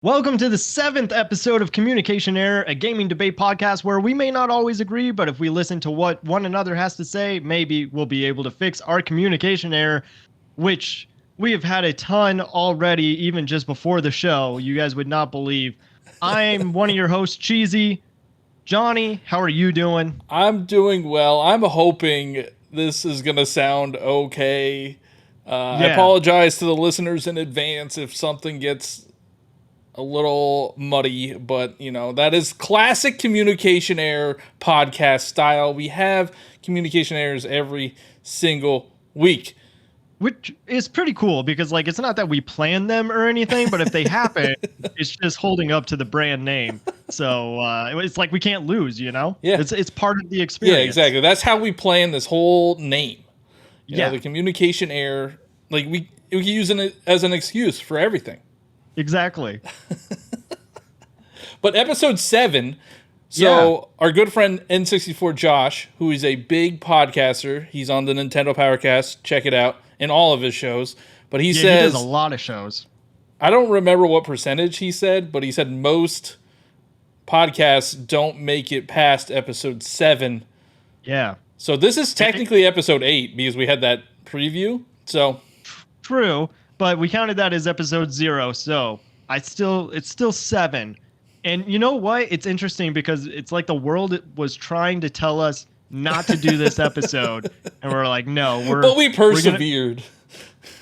Welcome to the seventh episode of Communication Error, a gaming debate podcast where we may not always agree, but if we listen to what one another has to say, maybe we'll be able to fix our communication error, which we have had a ton already, even just before the show. You guys would not believe. I'm one of your hosts, Cheesy. Johnny, how are you doing? I'm doing well. I'm hoping this is going to sound okay. I apologize to the listeners in advance if something gets a little muddy, but that is classic communication error podcast style. We have communication errors every single week, which is pretty cool because it's not that we plan them or anything, but if they happen, it's just holding up to the brand name. So it's like we can't lose, Yeah, it's part of the experience. Yeah, exactly. That's how we plan this whole name. You know, the communication error, we can use it as an excuse for everything. Exactly. But episode 7, our good friend N64 Josh, who is a big podcaster, he's on the Nintendo Powercast, check it out, in all of his shows. But he says... he does a lot of shows. I don't remember what percentage he said, but he said most podcasts don't make it past episode 7. Yeah. So this is technically episode 8, because we had that preview, so... True. But we counted that as episode 0, so it's still 7. And you know what? It's interesting because it's like the world was trying to tell us not to do this episode, and we're like, no, but we persevered.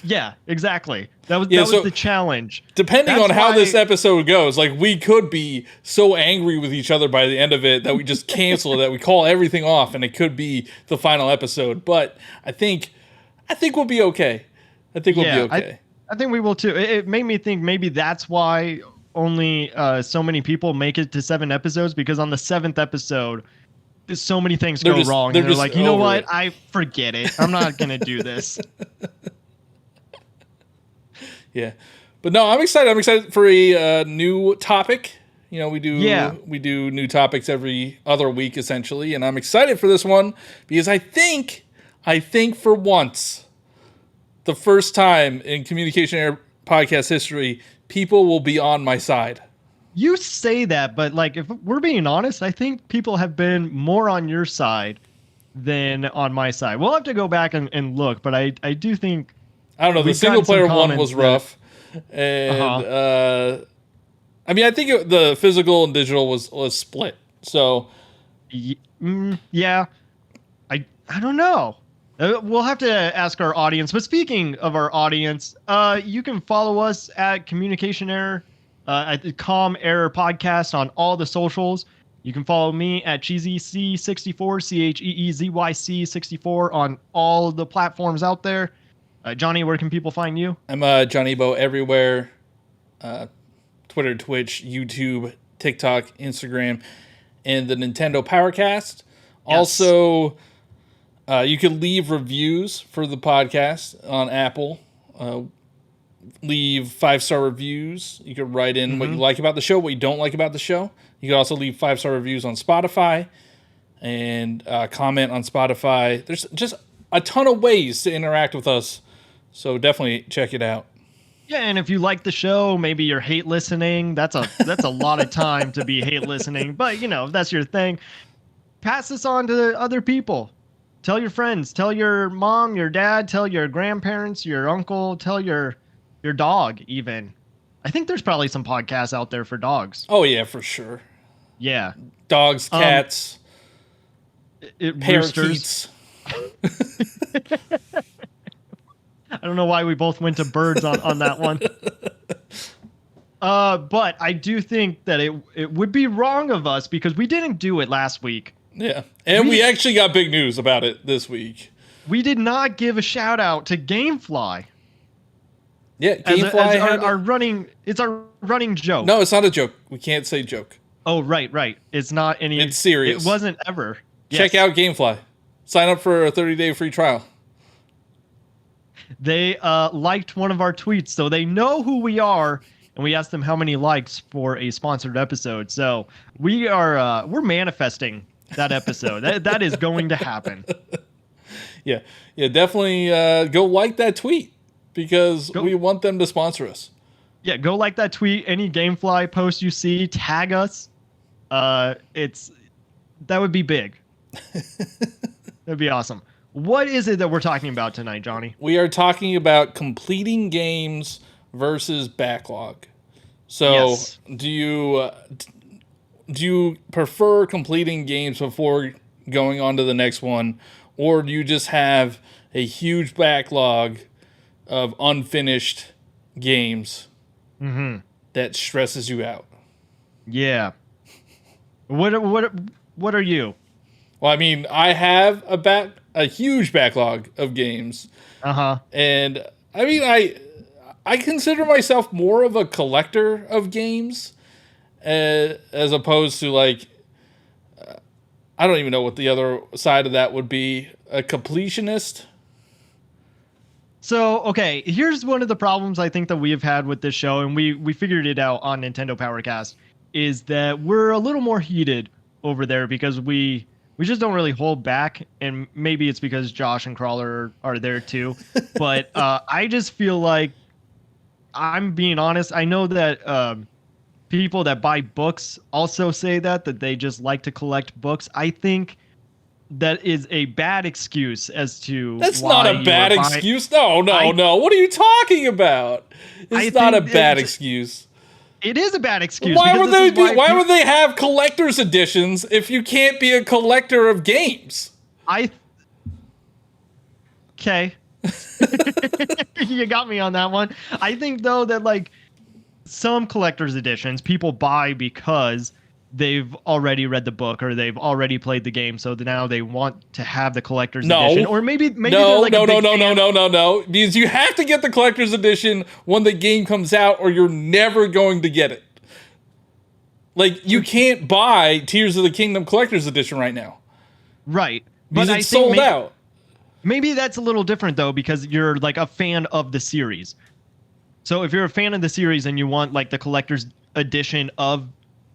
Yeah, exactly. That was the challenge. Depending on how this episode goes, we could be so angry with each other by the end of it that we just cancel it, that we call everything off, and it could be the final episode. But I think we'll be okay. I think we'll be okay. I think we will too. It made me think maybe that's why only so many people make it to 7 episodes, because on the 7th episode, so many things go wrong. And they're like, you know what? I forget it. I'm not going to do this. Yeah. But no, I'm excited. I'm excited for a new topic. We do new topics every other week, essentially. And I'm excited for this one because I think for once, the first time in Communication Error podcast history, people will be on my side. You say that, but if we're being honest, I think people have been more on your side than on my side. We'll have to go back and look, but I do think... I don't know, the single player one was rough. And, I think the physical and digital was split. So... Yeah. I don't know. We'll have to ask our audience. But speaking of our audience, you can follow us at Communication Error, at the Com Error Podcast on all the socials. You can follow me at CheezyC64, CheezyC64 on all the platforms out there. Johnny, where can people find you? I'm Johnny Bo everywhere. Twitter, Twitch, YouTube, TikTok, Instagram, and the Nintendo Powercast. Yes. Also... you can leave reviews for the podcast on Apple. Leave 5-star reviews. You can write in what you like about the show, what you don't like about the show. You can also leave 5-star reviews on Spotify and comment on Spotify. There's just a ton of ways to interact with us, so definitely check it out. Yeah, and if you like the show, maybe you're hate listening. That's a lot of time to be hate listening, but if that's your thing, pass this on to other people. Tell your friends, tell your mom, your dad, tell your grandparents, your uncle, tell your dog even. I think there's probably some podcasts out there for dogs. Oh, yeah, for sure. Yeah. Dogs, cats, parakeets. I don't know why we both went to birds on that one. But I do think that it would be wrong of us because we didn't do it last week. Yeah, and we actually got big news about it this week. We did not give a shout out to Gamefly. Yeah, Gamefly it's our running joke. No, it's not a joke. We can't say joke. Oh, right. It's not any... It's serious. It wasn't ever. Check out Gamefly. Sign up for a 30-day free trial. They liked one of our tweets, so they know who we are, and we asked them how many likes for a sponsored episode. So we're manifesting that episode. that is going to happen. Yeah, definitely go like that tweet because we want them to sponsor us. Yeah, go like that tweet. Any GameFly post you see, tag us. It's that would be big. That'd be awesome. What is it that we're talking about tonight, Johnny? We are talking about completing games versus backlog. So, Yes. do you prefer completing games before going on to the next one, or do you just have a huge backlog of unfinished games that stresses you out? Yeah. What are you? Well, I mean, I have a huge backlog of games, Uh-huh. and I mean, I consider myself more of a collector of games, as opposed to like, I don't even know what the other side of that would be, a completionist. So, okay, here's one of the problems I think that we have had with this show, and we figured it out on Nintendo Powercast, is that we're a little more heated over there because we just don't really hold back, and maybe it's because Josh and Crawler are there too. But I just feel like, I'm being honest, I know that people that buy books also say that they just like to collect books. I think that is a bad excuse as to That's why not a bad excuse. No. I- What are you talking about? It's not a think bad excuse. It is a bad excuse. Why because would this they is be? Why would they have collector's editions if you can't be a collector of games? Okay. You got me on that one. I think though that like some collector's editions people buy because they've already read the book or they've already played the game, so now they want to have the collector's edition. Or maybe no, they're like no, a big no, fan. no. Because you have to get the collector's edition when the game comes out, or you're never going to get it. Like, you can't buy Tears of the Kingdom collector's edition right now. Right. Because But it's sold out. Maybe that's a little different though, because you're like a fan of the series. So if you're a fan of the series and you want like the collector's edition of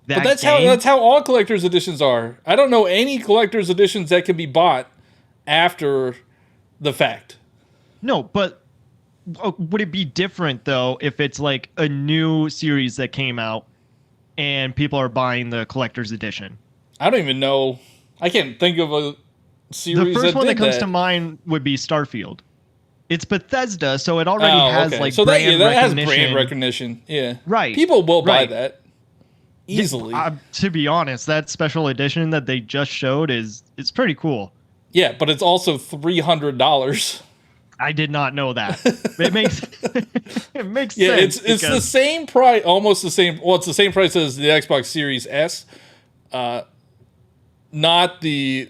that But that's how all collector's editions are. I don't know any collector's editions that can be bought after the fact. No, but would it be different though if it's like a new series that came out and people are buying the collector's edition? I don't even know. I can't think of a series. The first one that comes that. to mind would be Starfield. It's Bethesda, so it already has like so brand that has recognition. brand recognition. Yeah, Right. People will buy Right. that easily. To be honest, that special edition that they just showed it's pretty cool. Yeah, but it's also $300. I did not know that. It makes it makes Yeah, sense. it's the same price, almost the same. Well, it's the same price as the Xbox Series S. Not the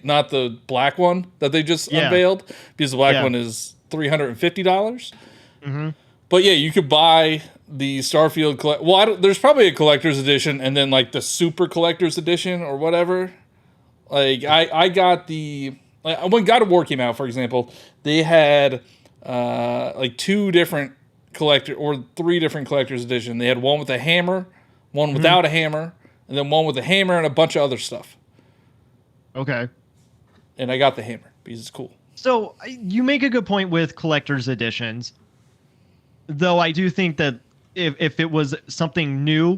black one that they just unveiled, because the black one is $350. But yeah, you could buy the Starfield there's probably a collector's edition and then like the super collector's edition or whatever. Like I got when God of War came out, for example, they had like three different collector's edition. They had one with a hammer, one without a hammer, and then one with a hammer and a bunch of other stuff. Okay. And I got the hammer because it's cool. So you make a good point with collector's editions, though I do think that if it was something new,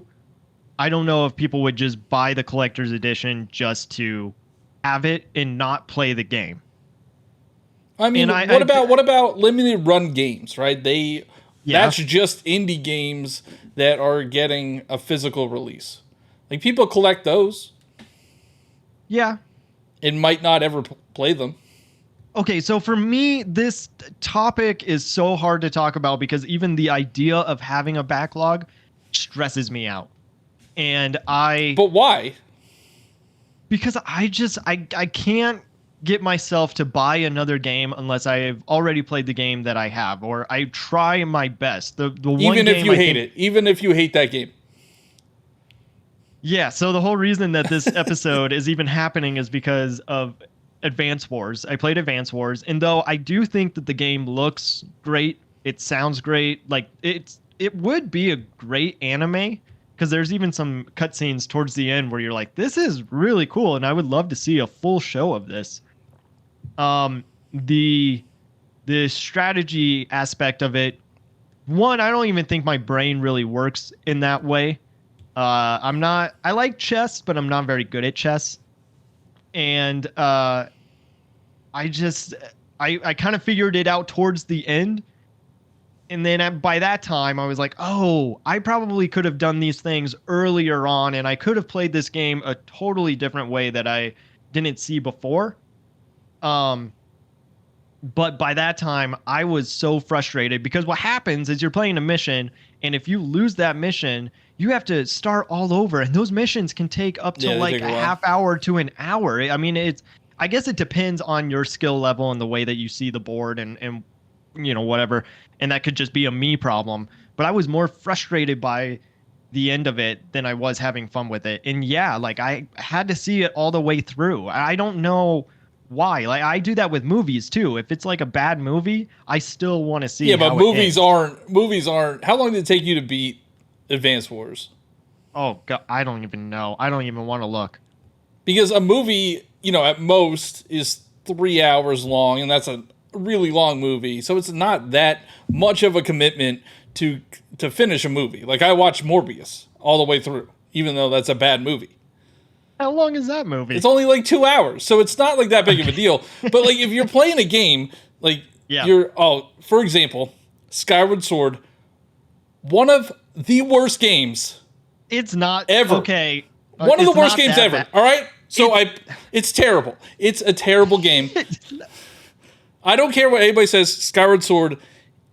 I don't know if people would just buy the collector's edition just to have it and not play the game. I mean, what about limited run games, right? That's just indie games that are getting a physical release. Like, people collect those. Yeah. And might not ever play them. Okay, so for me, this topic is so hard to talk about because even the idea of having a backlog stresses me out. But why? Because I can't get myself to buy another game unless I've already played the game that I have, or I try my best. The one even if game you hate it, even if you hate that game. Yeah, so the whole reason that this episode is even happening is because of Advance Wars. I played Advance Wars, and though I do think that the game looks great, it sounds great, like it would be a great anime, because there's even some cutscenes towards the end where you're like, this is really cool, and I would love to see a full show of this. The strategy aspect of it one, I don't even think my brain really works in that way. I like chess, but I'm not very good at chess. And I just, I kind of figured it out towards the end. And then by that time, I was like, oh, I probably could have done these things earlier on, and I could have played this game a totally different way that I didn't see before. But by that time, I was so frustrated because what happens is you're playing a mission, and if you lose that mission, you have to start all over, and those missions can take up to like a half hour to an hour. I mean, I guess it depends on your skill level and the way that you see the board and whatever, and that could just be a me problem. But I was more frustrated by the end of it than I was having fun with it. And yeah, like I had to see it all the way through. I don't know why. Like I do that with movies too. If it's like a bad movie, I still want to see. Yeah, but movies aren't. How long did it take you to beat Advance Wars? Oh God, I don't even know. I don't even want to look. Because a movie, at most is 3 hours long, and that's a really long movie. So it's not that much of a commitment to finish a movie. Like I watched Morbius all the way through, even though that's a bad movie. How long is that movie? It's only like 2 hours, so it's not like that big of a deal. But like if you're playing a game, like for example, Skyward Sword, one of the worst games. It's not ever. Okay. One of the worst games ever. Bad. All right. So it's terrible. It's a terrible game. I don't care what anybody says. Skyward Sword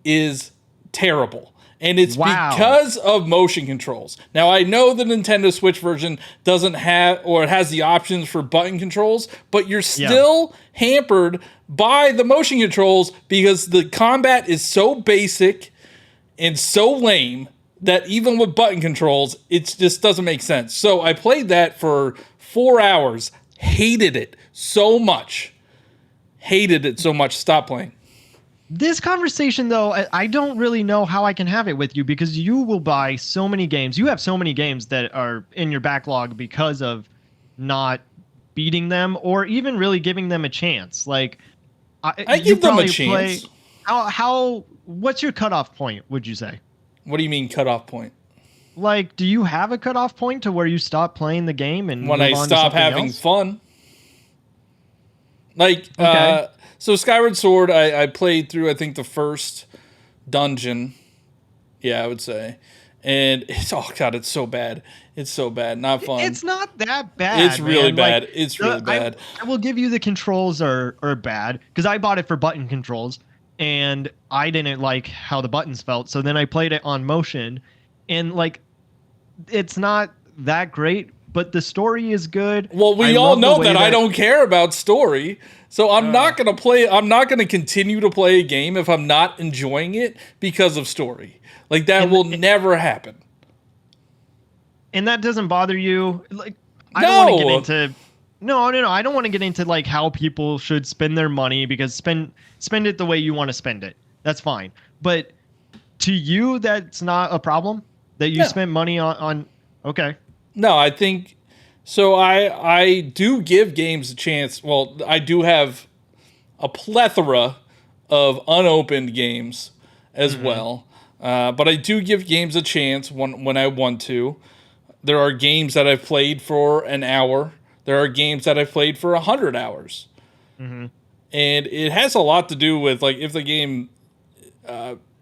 is terrible. And it's because of motion controls. Now, I know the Nintendo Switch version doesn't have, or it has the options for button controls, but you're still hampered by the motion controls because the combat is so basic and so lame that even with button controls, it just doesn't make sense. So I played that for 4 hours, hated it so much. Stopped playing. This conversation, though, I don't really know how I can have it with you because you will buy so many games. You have so many games that are in your backlog because of not beating them or even really giving them a chance. Like, I give them a chance. What's your cutoff point, would you say? What do you mean cutoff point? Like, do you have a cutoff point to where you stop playing the game and when I stop having fun? Like, okay. So Skyward Sword, I played through, I think, the first dungeon. Yeah, I would say. And it's so bad. It's so bad. Not fun. It's not that bad. It's really bad. Like, it's really bad. I will give you the controls are bad because I bought it for button controls and I didn't like how the buttons felt. So then I played it on motion and like it's not that great, but the story is good. Well, we all know that I don't care about story. So I'm not going to continue to play a game if I'm not enjoying it because of story. Like that will never happen. And that doesn't bother you? Like I don't want to get into No, I don't want to get into like how people should spend their money because spend it the way you want to spend it. That's fine. But to you that's not a problem that you spend money on okay. No, I think so. I do give games a chance. Well, I do have a plethora of unopened games as well. But I do give games a chance when I want to. There are games that I've played for an hour. There are games that I've played for 100 hours. And it has a lot to do with like if the game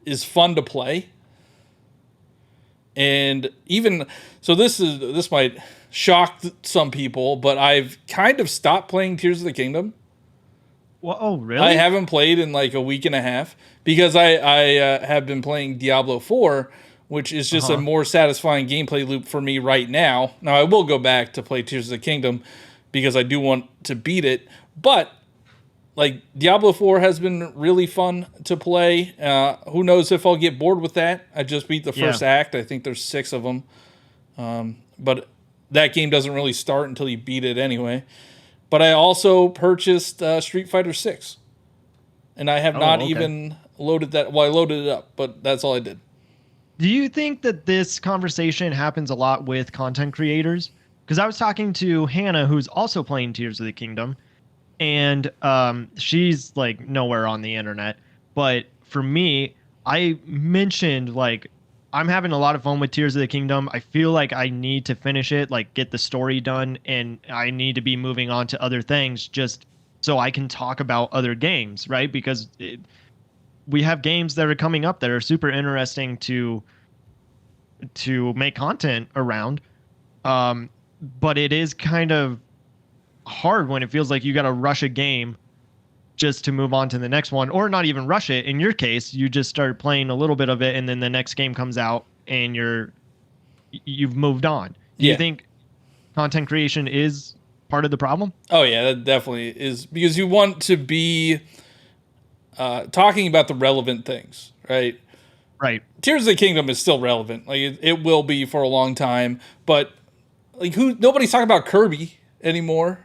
is fun to play. And even so, this might shock some people, but I've kind of stopped playing Tears of the Kingdom. Well, oh, really? I haven't played in like a week and a half because I have been playing Diablo 4, which is just a more satisfying gameplay loop for me right now. Now, I will go back to play Tears of the Kingdom because I do want to beat it, but like Diablo 4 has been really fun to play. Who knows if I'll get bored with that? I just beat the first act. I think there's 6 of them. But that game doesn't really start until you beat it anyway. But I also purchased Street Fighter 6. And I have not even loaded that. Well, I loaded it up, but that's all I did. Do you think that this conversation happens a lot with content creators? Because I was talking to Hannah, who's also playing Tears of the Kingdom. And she's like nowhere on the internet. But for me, I mentioned like I'm having a lot of fun with Tears of the Kingdom. I feel like I need to finish it, like get the story done, and I need to be moving on to other things just so I can talk about other games, right? Because we have games that are coming up that are super interesting to make content around. But it is kind of hard when it feels like you got to rush a game just to move on to the next one, or not even rush it. In your case, you just start playing a little bit of it and then the next game comes out and you've moved on. Do you think content creation is part of the problem? Oh yeah, that definitely is, because you want to be talking about the relevant things, right? Right. Tears of the Kingdom is still relevant. Like it will be for a long time, but like nobody's talking about Kirby anymore.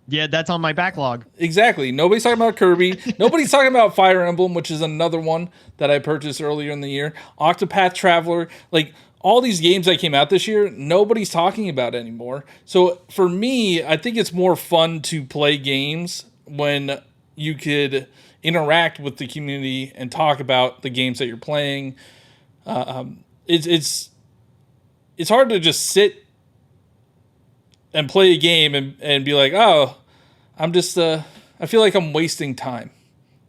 Yeah, that's on my backlog. Exactly. Nobody's talking about Kirby. Nobody's talking about Fire Emblem, which is another one that I purchased earlier in the year. Octopath Traveler, like all these games that came out this year, nobody's talking about anymore. So for me, I think it's more fun to play games when you could interact with the community and talk about the games that you're playing. It's hard to just sit and play a game and be like, oh, I'm just, I feel like I'm wasting time.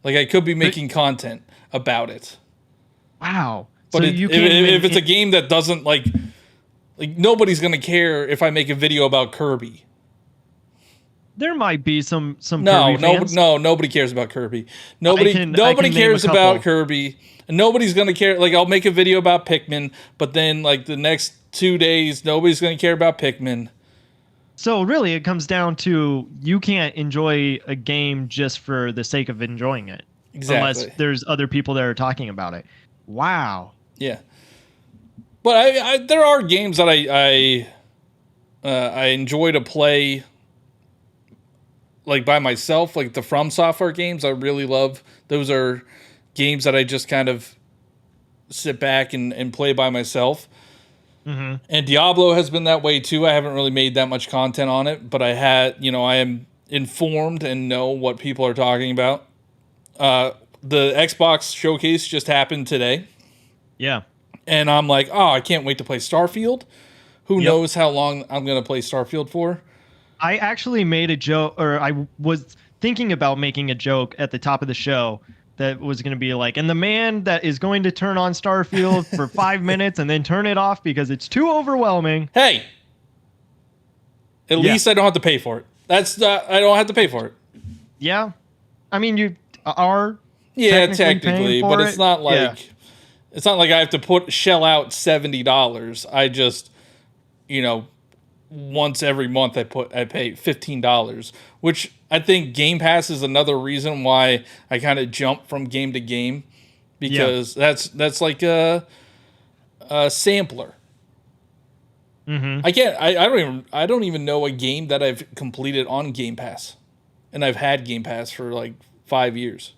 Like I could be making content about it. Wow. But so if it's a game that doesn't like nobody's going to care if I make a video about Kirby. There might be some no, Kirby fans. Nobody cares about Kirby. Nobody cares about Kirby. And nobody's going to care. Like I'll make a video about Pikmin, but then like the next 2 days, nobody's going to care about Pikmin. So really, it comes down to you can't enjoy a game just for the sake of enjoying it. Exactly. Unless there's other people that are talking about it. Wow. Yeah. But I there are games that I enjoy to play like by myself, like the From Software games. I really love. Those are games that I just kind of sit back and play by myself. Mm-hmm. And Diablo has been that way too. I haven't really made that much content on it, but I am informed and know what people are talking about. The Xbox showcase just happened today. Yeah. And I'm like, oh, I can't wait to play Starfield. Who knows how long I'm going to play Starfield for? I actually made a joke, or I was thinking about making a joke at the top of the show that was going to be like, and the man that is going to turn on Starfield for 5 minutes and then turn it off because it's too overwhelming. Hey, at least I don't have to pay for it. I don't have to pay for it. Yeah. I mean, you are. Yeah, technically, but it's not like it's not like I have to shell out $70. I just, once every month I pay $15, which I think Game Pass is another reason why I kind of jump from game to game, because that's like a sampler. Mm-hmm. I don't even know a game that I've completed on Game Pass, and I've had Game Pass for like 5 years.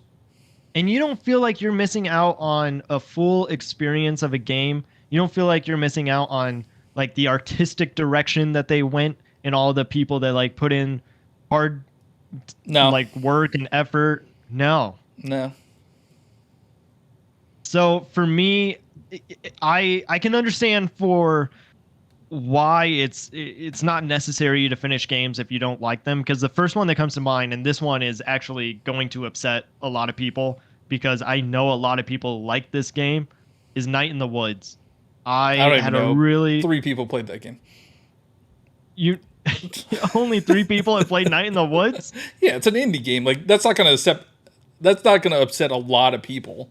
And you don't feel like you're missing out on a full experience of a game. You don't feel like you're missing out on like the artistic direction that they went and all the people that like put in hard like work and effort. No. So for me, I can understand for why it's not necessary to finish games if you don't like them, because the first one that comes to mind, and this one is actually going to upset a lot of people because I know a lot of people like this game, is Night in the Woods. I had a really 3 people played that game. You only 3 people have played Night in the Woods? Yeah, it's an indie game. Like that's not going to upset a lot of people.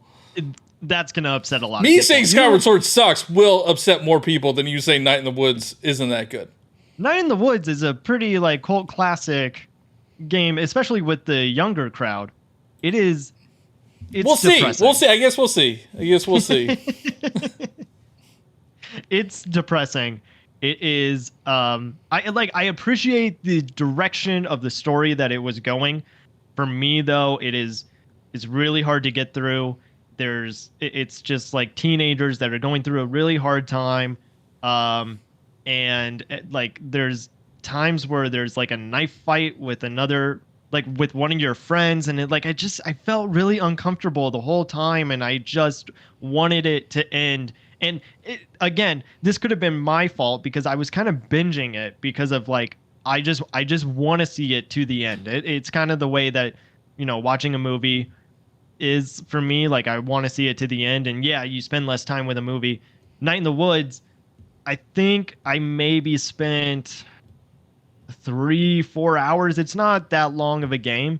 That's going to upset a lot of people. Me saying Skyward Sword sucks will upset more people than you saying Night in the Woods isn't that good. Night in the Woods is a pretty like cult classic game, especially with the younger crowd. It's depressing. We'll see. I guess we'll see. It's depressing. It is I appreciate the direction of the story that it was going. For me though, it's really hard to get through. It's just like teenagers that are going through a really hard time. And like there's times where there's like a knife fight with another like with one of your friends, and I felt really uncomfortable the whole time, and I just wanted it to end. And again, this could have been my fault because I was kind of binging it because of like I just want to see it to the end. It's kind of the way that watching a movie is for me. Like I want to see it to the end, and yeah, you spend less time with a movie. Night in the Woods, I think I maybe spent 3-4 hours. It's not that long of a game,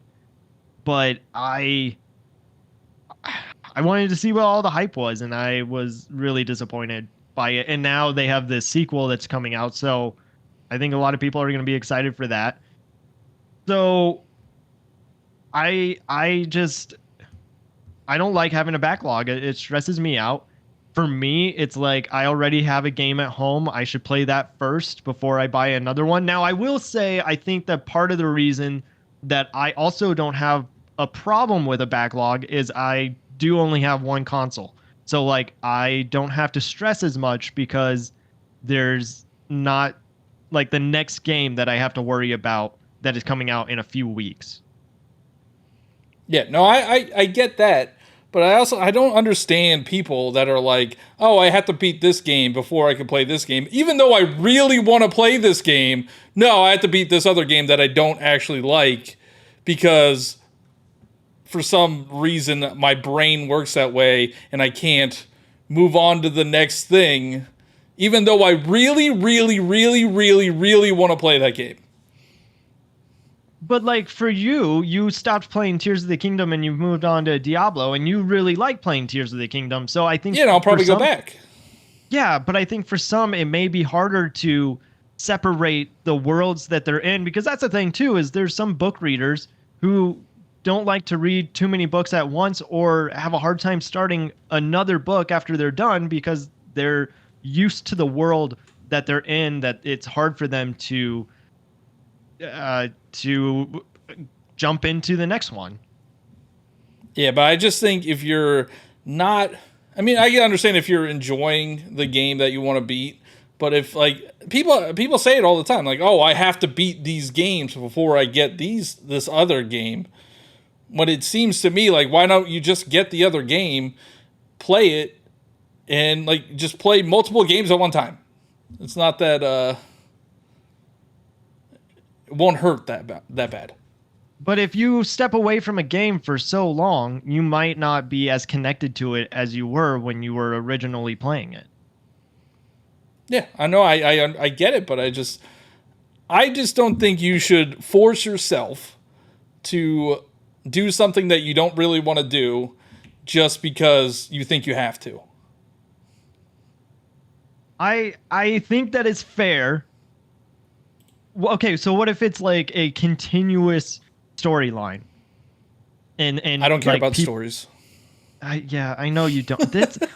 but I wanted to see what all the hype was, and I was really disappointed by it. And now they have this sequel that's coming out, so I think a lot of people are going to be excited for that. So I don't like having a backlog. It stresses me out. For me, it's like I already have a game at home. I should play that first before I buy another one. Now, I will say I think that part of the reason that I also don't have a problem with a backlog is I do only have one console. So like I don't have to stress as much because there's not like the next game that I have to worry about that is coming out in a few weeks. Yeah, no, I get that, but I don't understand people that are like, oh, I have to beat this game before I can play this game, even though I really want to play this game. No, I have to beat this other game that I don't actually like because for some reason my brain works that way and I can't move on to the next thing, even though I really, really, really, really, really want to play that game. But like for you, you stopped playing Tears of the Kingdom and you moved on to Diablo, and you really like playing Tears of the Kingdom. So I think Yeah, and I'll probably go back. Yeah, but I think for some it may be harder to separate the worlds that they're in, because that's the thing too, is there's some book readers who don't like to read too many books at once or have a hard time starting another book after they're done because they're used to the world that they're in, that it's hard for them to jump into the next one. Yeah, but I just think if you're not, I mean, I can understand if you're enjoying the game that you want to beat, but if like people say it all the time, like, oh, I have to beat these games before I get this other game. When it seems to me like, why don't you just get the other game, play it, and like just play multiple games at one time? It's not that it won't hurt that bad. But if you step away from a game for so long, you might not be as connected to it as you were when you were originally playing it. Yeah, I know, I get it, but I just don't think you should force yourself to do something that you don't really want to do just because you think you have to. I think that is fair. Well, okay, so what if it's like a continuous storyline? And I don't care like about stories. Yeah, I know you don't.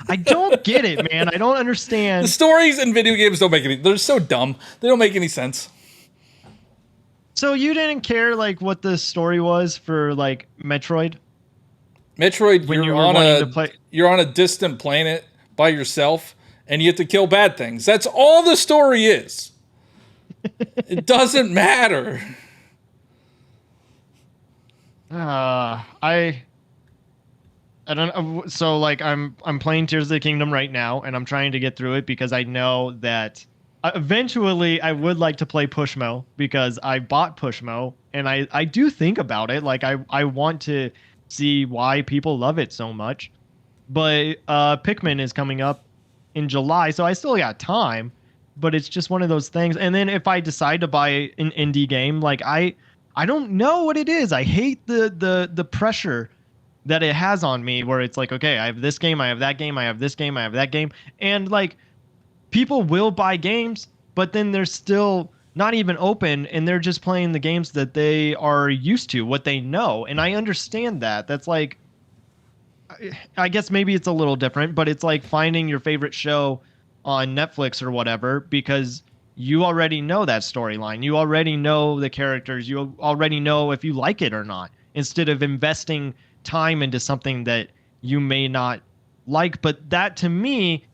I don't get it, man. I don't understand. The stories in video games don't make any. They're so dumb. They don't make any sense. So you didn't care like what the story was for like Metroid? Metroid, when you're on a distant planet by yourself, and you have to kill bad things. That's all the story is. It doesn't matter. I don't know. So like I'm playing Tears of the Kingdom right now, and I'm trying to get through it because I know that eventually I would like to play Pushmo, because I bought Pushmo and I do think about it. Like I want to see why people love it so much. But Pikmin is coming up in July, so I still got time, but it's just one of those things. And then if I decide to buy an indie game, like I don't know what it is. I hate the pressure that it has on me, where it's like, okay, I have this game, I have that game, I have this game, I have that game. And like people will buy games, but then they're still not even open, and they're just playing the games that they are used to, what they know. And I understand that. That's like, I guess maybe it's a little different, but it's like finding your favorite show on Netflix or whatever, because you already know that storyline. You already know the characters. You already know if you like it or not, instead of investing time into something that you may not like. But that to me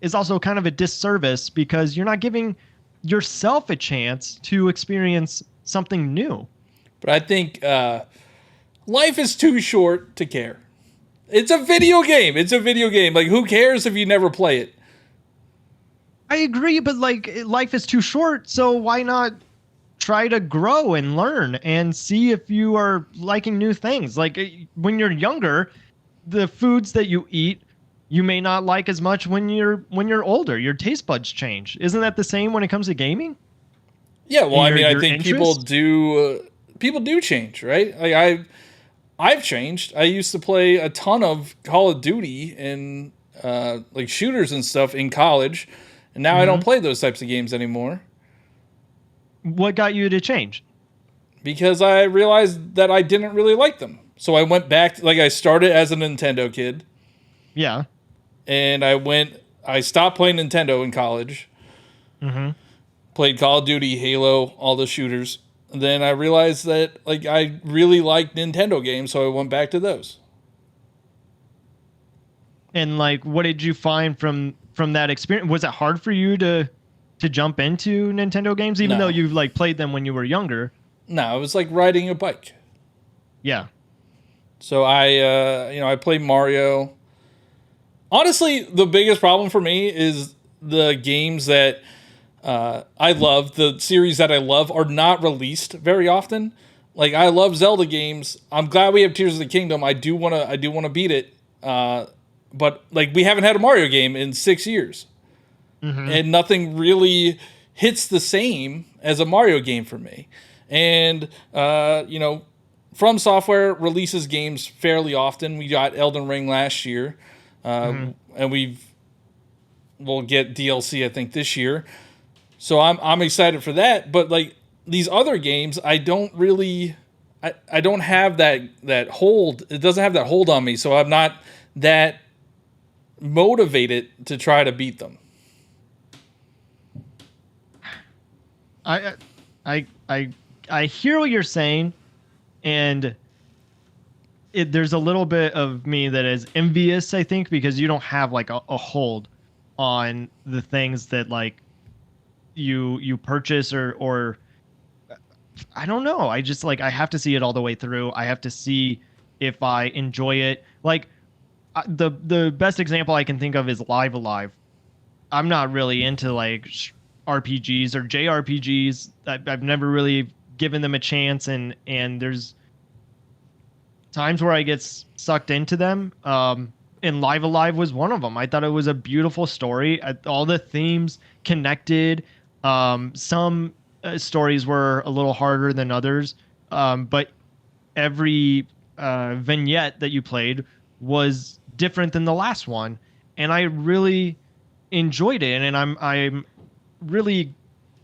is also kind of a disservice, because you're not giving yourself a chance to experience something new. But I think life is too short to care. It's a video game. It's a video game. Like, who cares if you never play it? I agree, but like life is too short, so why not try to grow and learn and see if you are liking new things? Like when you're younger, the foods that you eat, you may not like as much when you're older. Your taste buds change. Isn't that the same when it comes to gaming? Yeah, well, I mean, I think interest? people do change, right? Like I've changed. I used to play a ton of Call of Duty and like shooters and stuff in college, and now I don't play those types of games anymore. What got you to change? Because I realized that I didn't really like them. So I went back, like I started as a Nintendo kid. Yeah. And I stopped playing Nintendo in college. Mm-hmm. Played Call of Duty, Halo, all the shooters. And then I realized that like I really liked Nintendo games, so I went back to those. And like, what did you find from that experience? Was it hard for you to jump into Nintendo games, even though you like played them when you were younger? No, it was like riding a bike. Yeah. So I played Mario. Honestly, the biggest problem for me is the games that I love, the series that I love, are not released very often. Like I love Zelda games. I'm glad we have Tears of the Kingdom. I do wanna beat it. But like we haven't had a Mario game in 6 years, and nothing really hits the same as a Mario game for me. And From Software releases games fairly often. We got Elden Ring last year, and we'll get DLC I think this year. So I'm excited for that. But like these other games, I don't have that hold. It doesn't have that hold on me. So I'm not that motivated to try to beat them. I hear what you're saying, and there's a little bit of me that is envious, I think, because you don't have like a hold on the things that like you purchase or I don't know. I just like I have to see it all the way through. I have to see if I enjoy it. Like the best example I can think of is Live Alive. I'm not really into like RPGs or JRPGs. I've never really given them a chance, and there's times where I get sucked into them. And Live Alive was one of them. I thought it was a beautiful story. All the themes connected. Some stories were a little harder than others, but every vignette that you played was different than the last one, and I really enjoyed it. And I'm really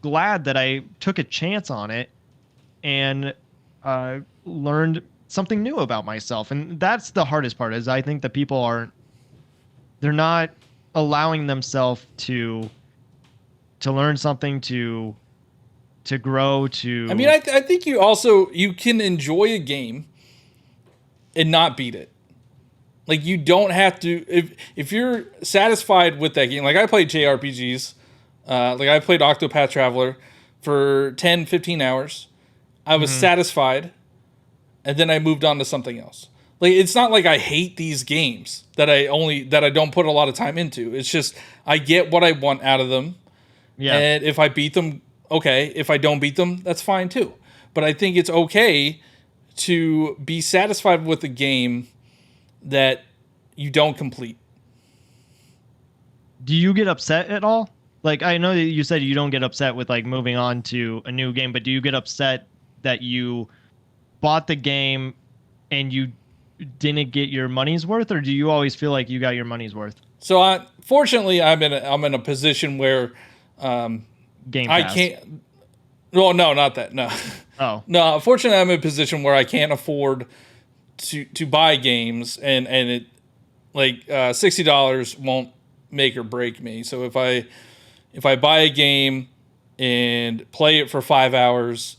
glad that I took a chance on it and learned something new about myself. And that's the hardest part, is I think that people they're not allowing themselves to learn something, to grow, to... I mean, I think you can enjoy a game and not beat it. Like, you don't have to... If you're satisfied with that game... Like, I played JRPGs. Like, I played Octopath Traveler for 10, 15 hours. I was satisfied, and then I moved on to something else. Like, it's not like I hate these games that I don't put a lot of time into. It's just I get what I want out of them. Yeah. And if I beat them, okay. If I don't beat them, that's fine too. But I think it's okay to be satisfied with a game that you don't complete. Do you get upset at all? Like, I know that you said you don't get upset with like moving on to a new game, but do you get upset that you bought the game and you didn't get your money's worth, or do you always feel like you got your money's worth? So fortunately, I'm in a position where Game Pass. I can't. Well, no, not that. No. Oh. No. Fortunately, I'm in a position where I can't afford to buy games, and it like $60 won't make or break me. So if I buy a game and play it for 5 hours,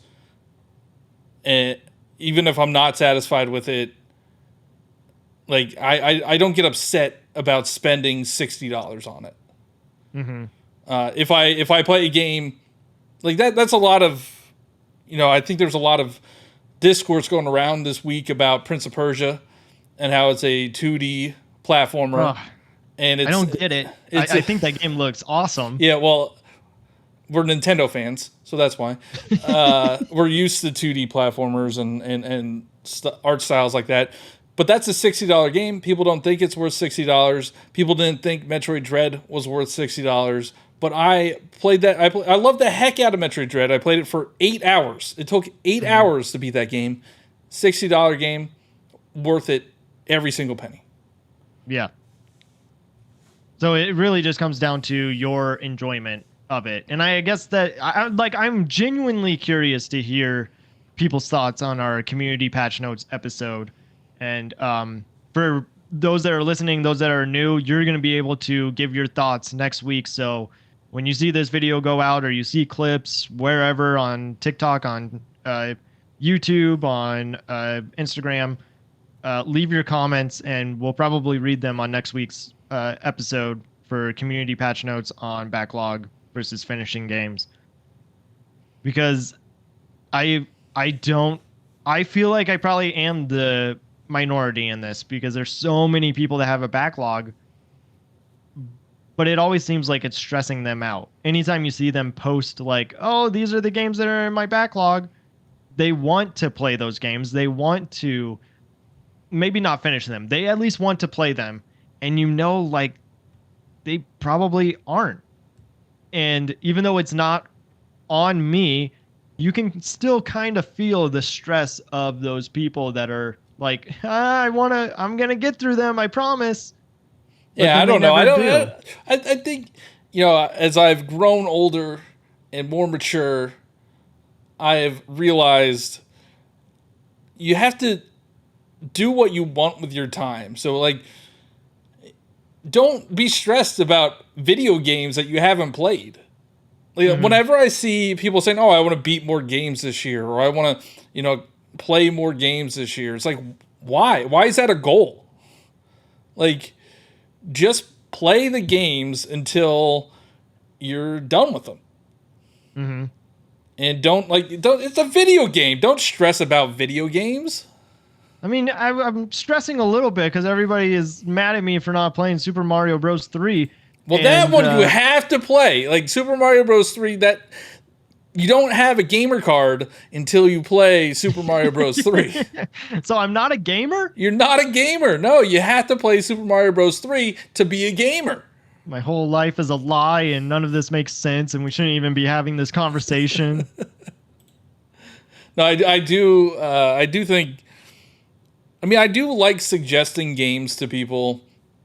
and even if I'm not satisfied with it, like I don't get upset about spending $60 on it. Mm-hmm. If I play a game like that, that's a lot of, I think there's a lot of discourse going around this week about Prince of Persia and how it's a 2D platformer. And I don't get it. I think that game looks awesome. Yeah, well, we're Nintendo fans, so that's why. We're used to 2D platformers and art styles like that. But that's a $60 game. People don't think it's worth $60. People didn't think Metroid Dread was worth $60. But I played that. I love the heck out of Metroid Dread. I played it for 8 hours. It took 8 hours to beat that game. $60 game, worth it every single penny. Yeah. So it really just comes down to your enjoyment of it. And I guess that I'm genuinely curious to hear people's thoughts on our community patch notes episode. And for those that are listening, those that are new, you're going to be able to give your thoughts next week. So when you see this video go out, or you see clips wherever, on TikTok, on YouTube, on Instagram, leave your comments and we'll probably read them on next week's episode for community patch notes on Backlog versus finishing games. Because I feel like I probably am the minority in this, because there's so many people that have a backlog, but it always seems like it's stressing them out. Anytime you see them post like, oh, these are the games that are in my backlog, they want to play those games. They want to maybe not finish them. They at least want to play them. And like they probably aren't. And even though it's not on me, you can still kind of feel the stress of those people that are like, I'm going to get through them, I promise. But yeah, I don't know. I think, as I've grown older and more mature, I have realized you have to do what you want with your time. So, like, don't be stressed about video games that you haven't played. Like, whenever I see people saying, oh, I want to beat more games this year, or I want to, play more games this year, it's like, why? Why is that a goal? Like, just play the games until you're done with them. Mm-hmm. And it's a video game. Don't stress about video games. I mean, I'm stressing a little bit because everybody is mad at me for not playing Super Mario Bros. 3. Well, that one you have to play. Like Super Mario Bros. 3, that you don't have a gamer card until you play Super Mario Bros. 3. So I'm not a gamer? You're not a gamer. No, you have to play Super Mario Bros. 3 to be a gamer. My whole life is a lie and none of this makes sense and we shouldn't even be having this conversation. No, I do think... I mean, I do like suggesting games to people.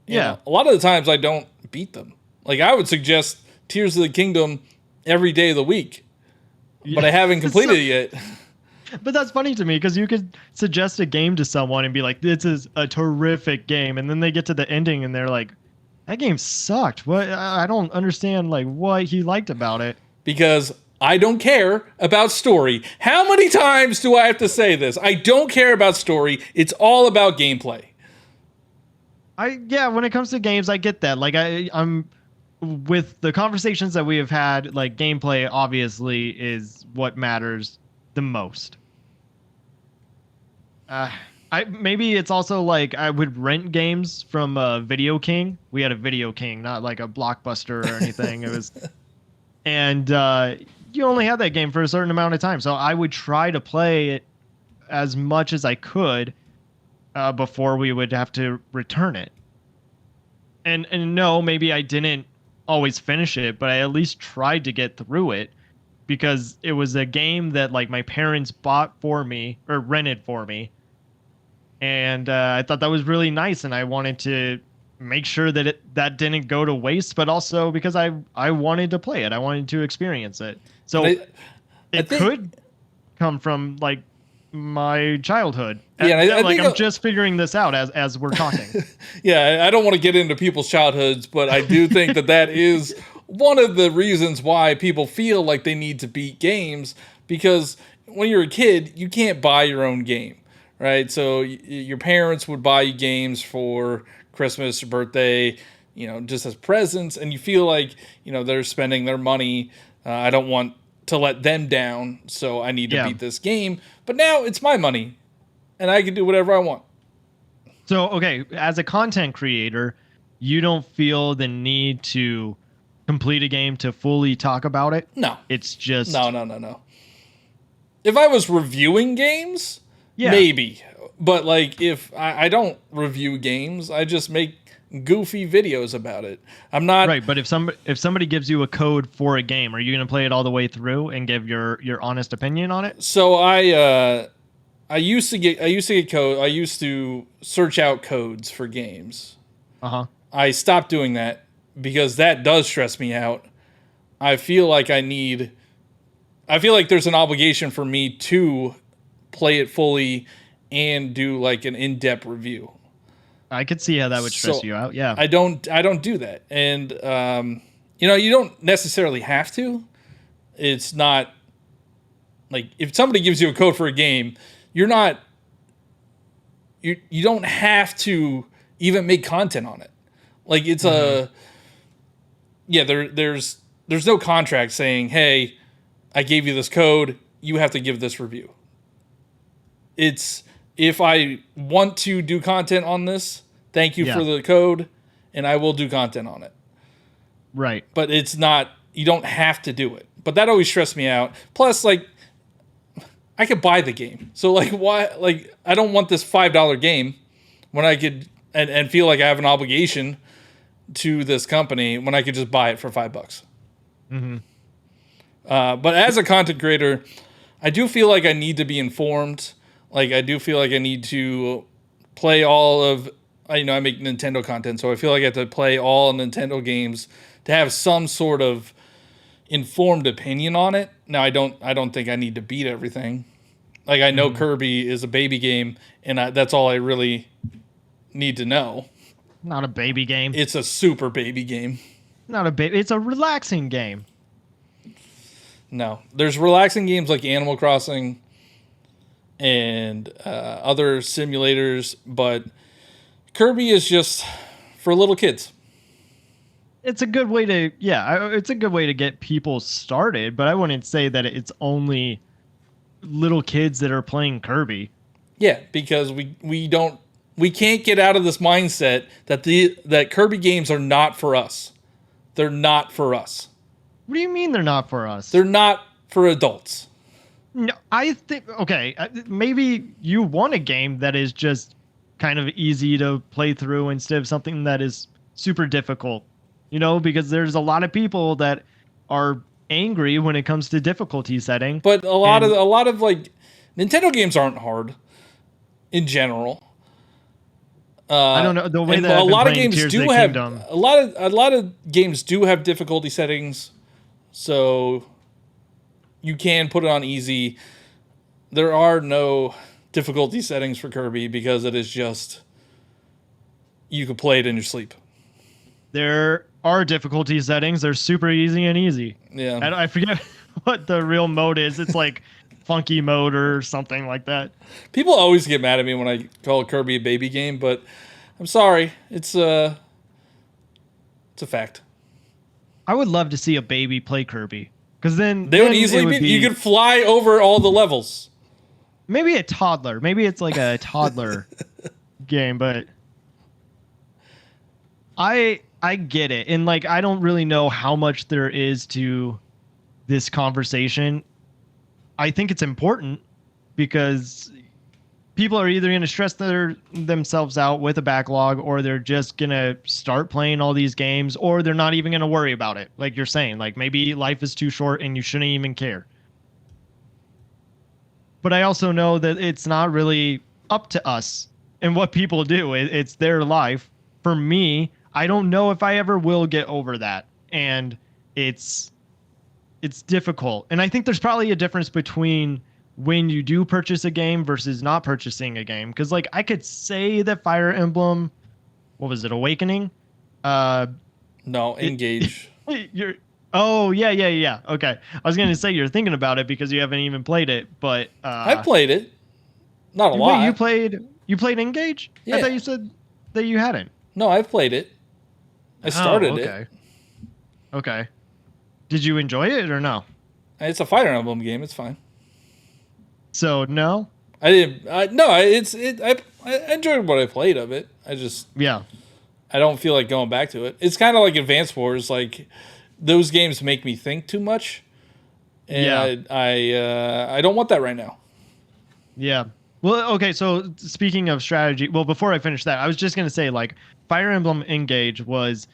Yeah. A lot of the times I don't beat them. Like, I would suggest Tears of the Kingdom every day of the week. But I haven't completed it yet. But that's funny to me, because you could suggest a game to someone and be like, this is a terrific game. And then they get to the ending and they're like, that game sucked. What? I don't understand, like, what he liked about it. Because I don't care about story. How many times do I have to say this? I don't care about story. It's all about gameplay. When it comes to games, I get that. Like, I'm with the conversations that we have had, like, gameplay obviously is what matters the most. Maybe it's also like I would rent games from Video King. We had a Video King, not like a Blockbuster or anything. It was, and you only had that game for a certain amount of time, so I would try to play it as much as I could before we would have to return it. And no, maybe I didn't always finish it, but I at least tried to get through it because it was a game that like my parents bought for me or rented for me. And I thought that was really nice, and I wanted to make sure that that didn't go to waste, but also because I wanted to play it. I wanted to experience it. So it could come from like my childhood. Yeah, I'm just figuring this out as we're talking. Yeah, I don't want to get into people's childhoods, but I do think that is one of the reasons why people feel like they need to beat games, because when you're a kid, you can't buy your own game, right? So your parents would buy you games for Christmas or birthday, just as presents, and you feel like, they're spending their money. I don't want to let them down, so I need to Yeah. beat this game. But now it's my money, and I can do whatever I want. So, okay, as a content creator, you don't feel the need to complete a game to fully talk about it? No. It's just... No. If I was reviewing games, maybe. But, like, if I don't review games, I just make goofy videos about it. I'm not... Right, but if somebody gives you a code for a game, are you going to play it all the way through and give your honest opinion on it? So I used to get code. I used to search out codes for games. Uh-huh. I stopped doing that because that does stress me out. I feel like there's an obligation for me to play it fully and do like an in-depth review. I could see how that would stress you out. Yeah. I don't do that. And you don't necessarily have to. It's not like if somebody gives you a code for a game, you don't have to even make content on it. Like it's there's no contract saying, "Hey, I gave you this code, you have to give this review." It's if I want to do content on this, thank you for the code, and I will do content on it. Right. But it's not, you don't have to do it. But that always stressed me out. Plus, like, I could buy the game. So, like, why, like, I don't want this $5 game when I could, and feel like I have an obligation to this company when I could just buy it for $5. Mm-hmm. But as a content creator, I do feel like I need to be informed. Like, I do feel like I need to play all of, I make Nintendo content, so I feel like I have to play all Nintendo games to have some sort of informed opinion on it. Now, I don't think I need to beat everything. Like, I know Kirby is a baby game, and that's all I really need to know. Not a baby game. It's a super baby game. Not a baby. It's a relaxing game. No. There's relaxing games like Animal Crossing and other simulators, but Kirby is just for little kids. It's a good way to, it's a good way to get people started, but I wouldn't say that it's only little kids that are playing Kirby. Yeah, because we can't get out of this mindset that Kirby games are not for us. They're not for us. What do you mean they're not for us? They're not for adults. No, I think, okay, maybe you want a game that is just kind of easy to play through instead of something that is super difficult, because there's a lot of people that are angry when it comes to difficulty setting. But a lot of like Nintendo games aren't hard in general. I don't know the way that a lot of games Tears do of the have Kingdom. a lot of games do have difficulty settings, so you can put it on easy. There are no difficulty settings for Kirby because it is just you can play it in your sleep. There are difficulty settings. They're super easy and easy. Yeah, I forget what the real mode is. It's like funky mode or something like that. People always get mad at me when I call Kirby a baby game, but I'm sorry. It's a fact. I would love to see a baby play Kirby, because then would easily be. You could fly over all the levels. Maybe a toddler. Maybe it's like a toddler game, but I get it. And like, I don't really know how much there is to this conversation. I think it's important because people are either going to stress themselves out with a backlog, or they're just going to start playing all these games, or they're not even going to worry about it. Like you're saying, like maybe life is too short and you shouldn't even care. But I also know that it's not really up to us and what people do. It's their life. For me, I don't know if I ever will get over that. And it's difficult. And I think there's probably a difference between when you do purchase a game versus not purchasing a game. Because like I could say that Fire Emblem, what was it, Awakening? No, Engage. Oh, yeah. Okay. I was going to say you're thinking about it because you haven't even played it, but... I played it. Not a lot. Wait, you played Engage? Yeah. I thought you said that you hadn't. No, I've played it. I started it. Okay. Did you enjoy it or no? It's a Fire Emblem game. It's fine. So no. I didn't. No, I enjoyed what I played of it. Yeah. I don't feel like going back to it. It's kind of like Advance Wars. Like those games make me think too much, and I don't want that right now. Yeah. Well, okay. So speaking of strategy, well, before I finish that, I was just gonna say like Fire Emblem Engage was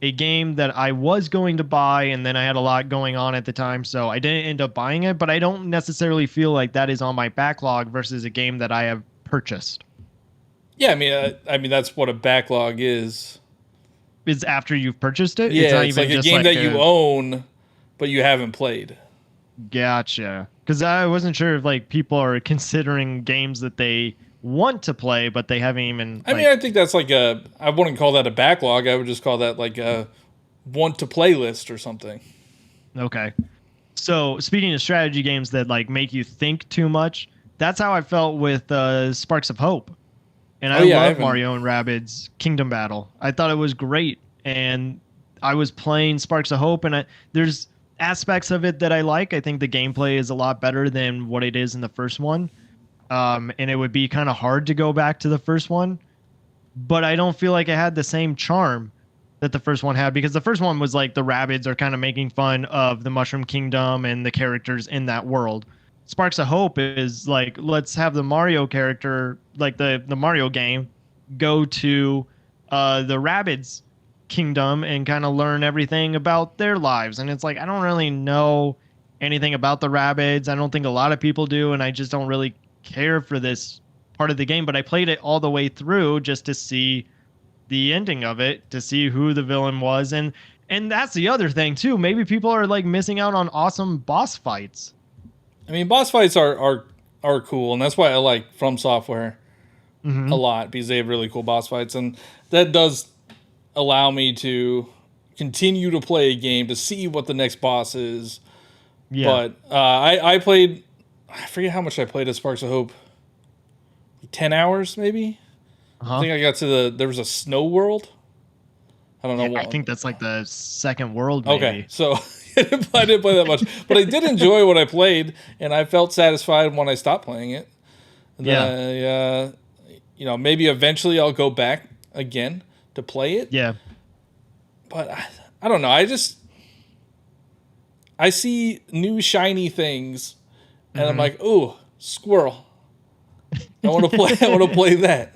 a game that I was going to buy, and then I had a lot going on at the time, so I didn't end up buying it. But I don't necessarily feel like that is on my backlog versus a game that I have purchased. Yeah, I mean that's what a backlog is. Is after you've purchased it? Yeah, not it's like a game that you own, but you haven't played. Gotcha. Because I wasn't sure if like people are considering games that they want to play, but they haven't even. I mean, I think that's like I wouldn't call that a backlog. I would just call that like a want to play list or something. Okay. So speaking of strategy games that like make you think too much, that's how I felt with Sparks of Hope. And I love Mario and Rabbids Kingdom Battle. I thought it was great. And I was playing Sparks of Hope, and there's aspects of it that I like. I think the gameplay is a lot better than what it is in the first one. And it would be kind of hard to go back to the first one. But I don't feel like it had the same charm that the first one had, because the first one was like the Rabbids are kind of making fun of the Mushroom Kingdom and the characters in that world. Sparks of Hope is like, let's have the Mario character, like the Mario game, go to the Rabbids Kingdom and kind of learn everything about their lives. And it's like, I don't really know anything about the Rabbids. I don't think a lot of people do, and I just don't really care for this part of the game. But I played it all the way through just to see the ending of it, to see who the villain was. And that's the other thing too. Maybe people are like missing out on awesome boss fights. I mean, boss fights are cool, and that's why I like From Software a lot, because they have really cool boss fights, and that does allow me to continue to play a game to see what the next boss is. Yeah. But I played, I forget how much I played at Sparks of Hope. 10 hours, maybe? I think I got to there was a snow world. I don't know. Yeah, I think that's like the second world, maybe. Okay, so I didn't play that much, but I did enjoy what I played, and I felt satisfied when I stopped playing it. And then maybe eventually I'll go back again to play it. Yeah. But I don't know. I see new shiny things, and I'm like, ooh, squirrel. I want to play. I want to play that.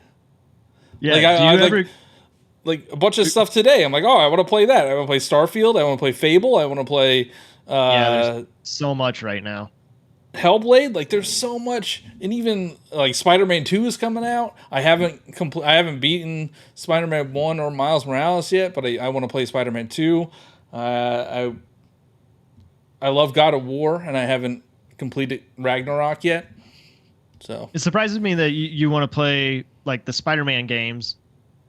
Yeah. Like a bunch of stuff today. I'm like, oh, I want to play that. I want to play Starfield. I want to play Fable. I want to play. There's so much right now. Hellblade. Like, there's so much, and even like Spider-Man 2 is coming out. I haven't beaten Spider-Man 1 or Miles Morales yet, but I want to play Spider-Man 2. I love God of War, and I haven't completed Ragnarok yet. So it surprises me that you want to play like the Spider-Man games.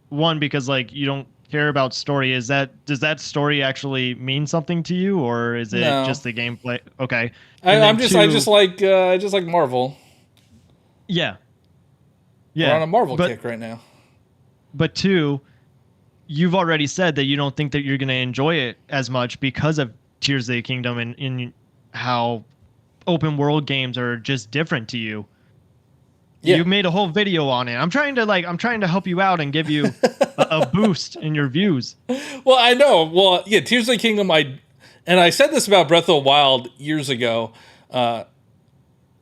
One, because like you don't care about story. Does that story actually mean something to you, or is it just the gameplay? Okay, I just like Marvel. Yeah. We're on a Marvel kick right now. But two, you've already said that you don't think that you're going to enjoy it as much because of Tears of the Kingdom and in how open world games are just different to you. Yeah. You made a whole video on it. I'm trying to help you out and give you a boost in your views. Well, I know. Well, yeah, Tears of the Kingdom. I said this about Breath of the Wild years ago. I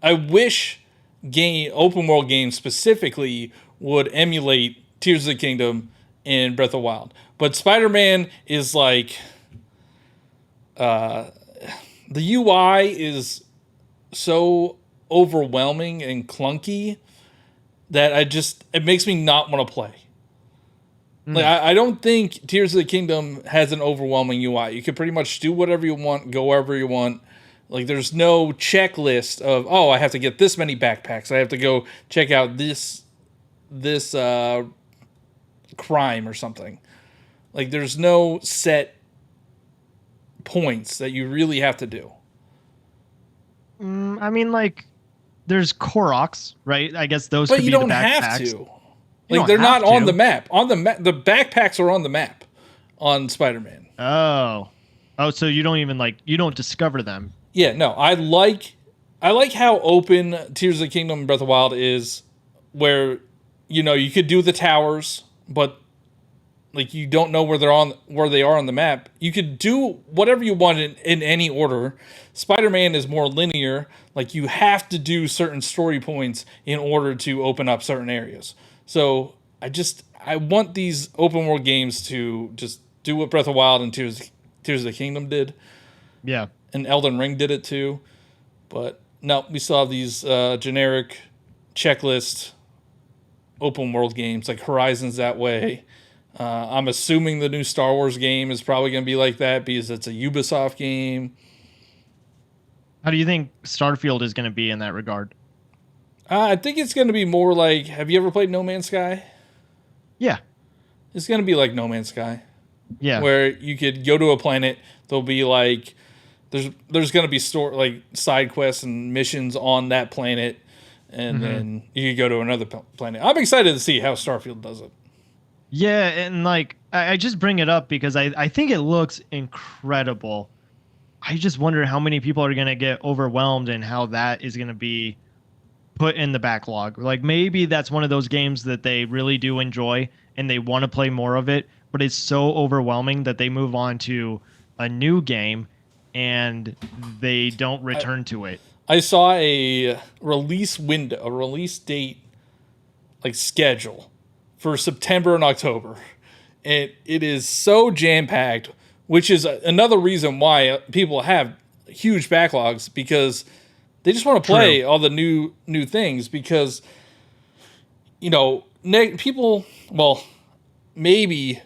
wish open world games specifically would emulate Tears of the Kingdom and Breath of the Wild. But Spider-Man is like the UI is so overwhelming and clunky that it makes me not want to play. Like I don't think Tears of the Kingdom has an overwhelming UI. You can pretty much do whatever you want, go wherever you want. Like there's no checklist of, oh, I have to get this many backpacks. I have to go check out this crime or something. Like there's no set points that you really have to do. I mean, like, there's Koroks, right? I guess those. But could you be don't the have to. Like they're not on the map. On the map, the backpacks are on the map on Spider-Man. Oh, so you don't even you don't discover them. Yeah, no, I like how open Tears of the Kingdom and Breath of the Wild is, where you could do the towers, but like you don't know where they are on the map. You could do whatever you want in any order. Spider-Man is more linear. Like you have to do certain story points in order to open up certain areas. So I want these open world games to just do what Breath of the Wild and Tears of the Kingdom did, Yeah. and Elden Ring did it too. But no, we still have these generic checklist open world games like Horizon's that way. I'm assuming the new Star Wars game is probably going to be like that because it's a Ubisoft game. How do you think Starfield is going to be in that regard? I think it's going to be more like, have you ever played No Man's Sky? Yeah. It's going to be like No Man's Sky. Yeah. Where you could go to a planet, there'll be like, there's going to be side quests and missions on that planet, and then you could go to another planet. I'm excited to see how Starfield does it. Yeah, and like I just bring it up because I think it looks incredible. I just wonder how many people are going to get overwhelmed and how that is going to be put in the backlog. Like maybe that's one of those games that they really do enjoy and they want to play more of it, but it's so overwhelming that they move on to a new game and they don't return to it. I saw a release date, like schedule for September and October. And it is so jam-packed, which is another reason why people have huge backlogs, because they just want to play all the new things, because people, well, maybe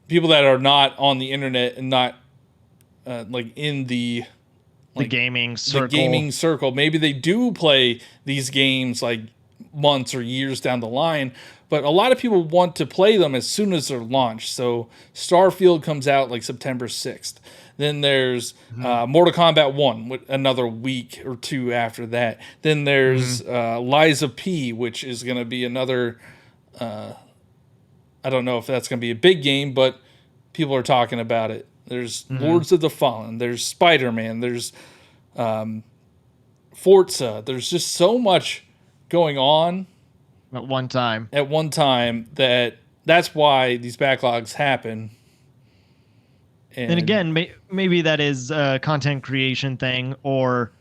people that are not on the internet and not like in the gaming circle, maybe they do play these games like months or years down the line, but a lot of people want to play them as soon as they're launched. So Starfield comes out like September 6th. Then there's Mortal Kombat 1 with another week or two after that. Then there's Lies of P, which is going to be another, I don't know if that's going to be a big game, but people are talking about it. There's Lords of the Fallen. There's Spider-Man. There's Forza. There's just so much going on at one time that's why these backlogs happen. And again, maybe that is a content creation thing, or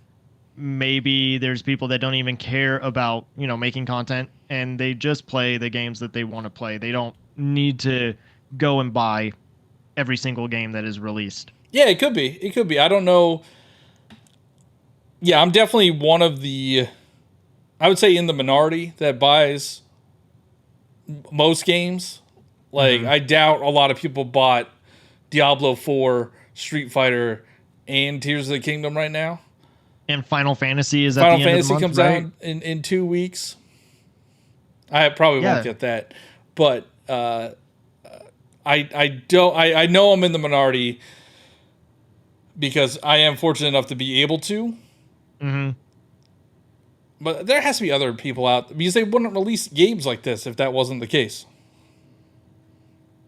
maybe there's people that don't even care about making content and they just play the games that they want to play. They don't need to go and buy every single game that is released. Yeah, it could be. I don't know. Yeah, I'm definitely one of the, I would say, in the minority that buys most games. Like, I doubt a lot of people bought Diablo 4, Street Fighter, and Tears of the Kingdom right now. And Final Fantasy is at the end of the month, Final Fantasy comes out in 2 weeks. I probably won't get that, but I know I'm in the minority because I am fortunate enough to be able to. But there has to be other people out, because they wouldn't release games like this if that wasn't the case.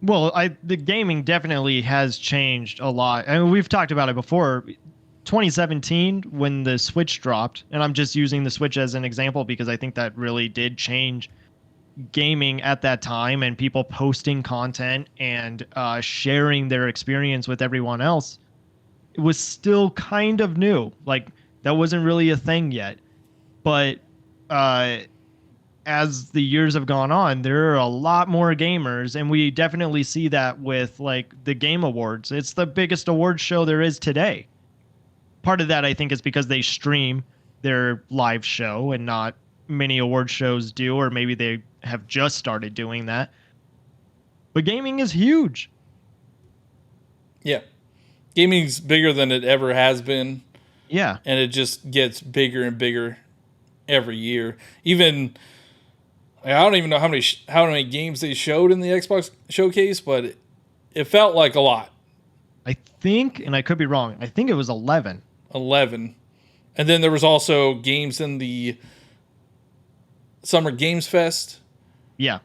Well, the gaming definitely has changed a lot. I mean, we've talked about it before. 2017, when the Switch dropped, and I'm just using the Switch as an example because I think that really did change gaming at that time, and people posting content and sharing their experience with everyone else. It was still kind of new. Like, that wasn't really a thing yet. But as the years have gone on, there are a lot more gamers, and we definitely see that with like the Game Awards. It's the biggest awards show there is today. Part of that, I think, is because they stream their live show, and not many award shows do, or maybe they have just started doing that. But gaming is huge. Yeah. Gaming's bigger than it ever has been. Yeah. And it just gets bigger and bigger every year. Even, I don't even know how many games they showed in the Xbox showcase, but it felt like a lot. I think, and I could be wrong, I think it was 11. 11. And then there was also games in the Summer Games Fest. Yeah.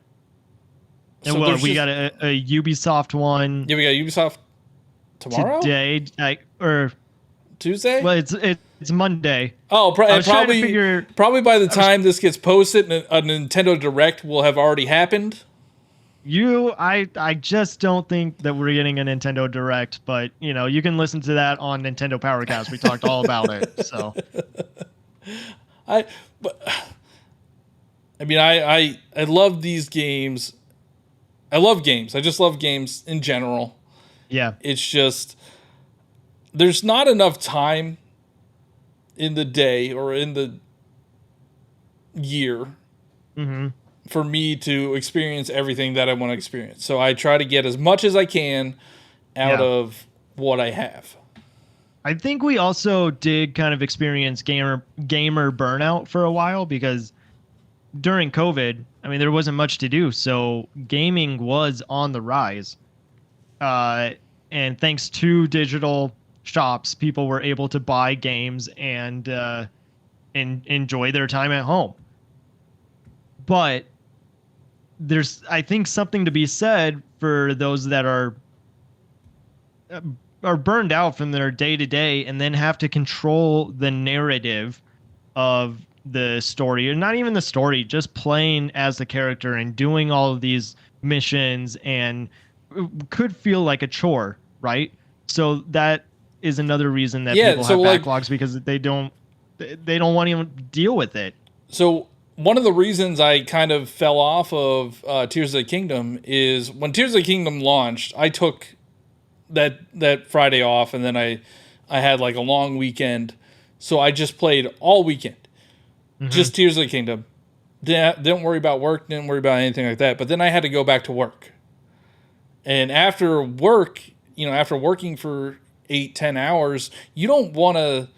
So and we got a Ubisoft one. Yeah, we got Ubisoft tomorrow? Today. Or Tuesday? Well, it's It's Monday. Oh, I was trying to figure. probably by the time this gets posted, a Nintendo Direct will have already happened. I just don't think that we're getting a Nintendo Direct, but you can listen to that on Nintendo Powercast. We talked all about it. So I mean, I love these games. I love games. I just love games in general. yeah, It's just there's not enough time in the day or in the year for me to experience everything that I want to experience. So I try to get as much as I can out of what I have. I think we also did kind of experience gamer burnout for a while because during COVID, I mean, there wasn't much to do, so gaming was on the rise. And thanks to digital shops, people were able to buy games and enjoy their time at home. But there's, I think, something to be said for those that are burned out from their day to day and then have to control the narrative of the story, or not even the story, just playing as the character and doing all of these missions, and it could feel like a chore, right? So that is another reason that people have backlogs, because they don't want to even deal with it. So one of the reasons I kind of fell off of Tears of the Kingdom is when Tears of the Kingdom launched, I took that Friday off, and then I had like a long weekend, so I just played all weekend. Just Tears of the Kingdom. Didn't worry about work, didn't worry about anything like that. But then I had to go back to work. And after work, after working for 8-10 hours, you don't want to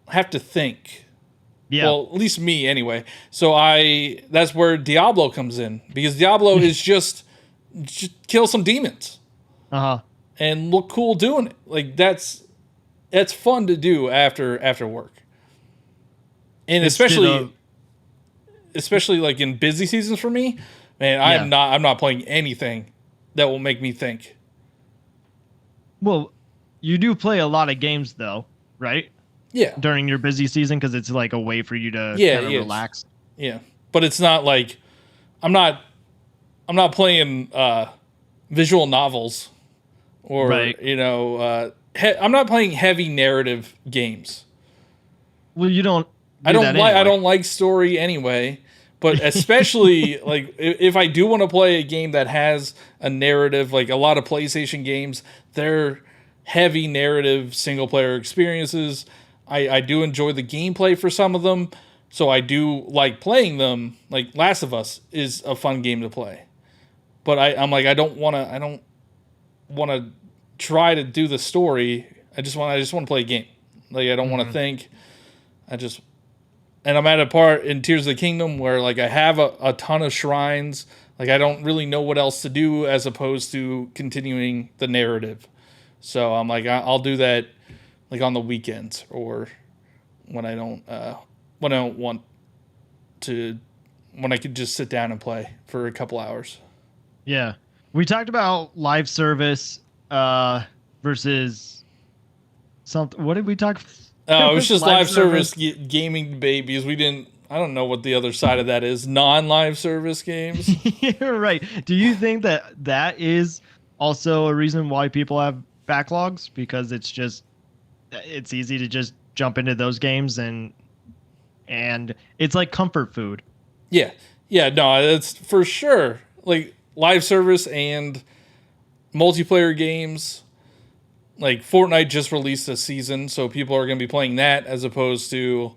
have to think. Yeah. Well, at least me anyway. So that's where Diablo comes in, because Diablo is just kill some demons. And look cool doing it. Like that's fun to do after work. And especially like in busy seasons for me, man, I'm not playing anything that will make me think. Well, you do play a lot of games though, right? Yeah. During your busy season, because it's like a way for you to kind of relax. Yeah. But it's not like I'm not playing visual novels or I'm not playing heavy narrative games. Well, you don't. I don't like story anyway, but especially like if I do want to play a game that has a narrative, like a lot of PlayStation games, they're heavy narrative single player experiences. I do enjoy the gameplay for some of them, so I do like playing them. Like Last of Us is a fun game to play, but I'm like I don't want to try to do the story. I just want to play a game. Like I don't want to think. And I'm at a part in Tears of the Kingdom where like I have a ton of shrines. Like I don't really know what else to do as opposed to continuing the narrative. So I'm like, I'll do that like on the weekends or when I don't want to, when I could just sit down and play for a couple hours. Yeah. We talked about live service versus something. What did we talk about? Oh, it was just live service gaming debate, because I don't know what the other side of that is. Non-live service games. You're right. Do you think that is also a reason why people have backlogs? Because it's easy to just jump into those games and it's like comfort food. Yeah. Yeah, no, that's for sure. Like live service and multiplayer games. Like Fortnite just released a season, so people are going to be playing that as opposed to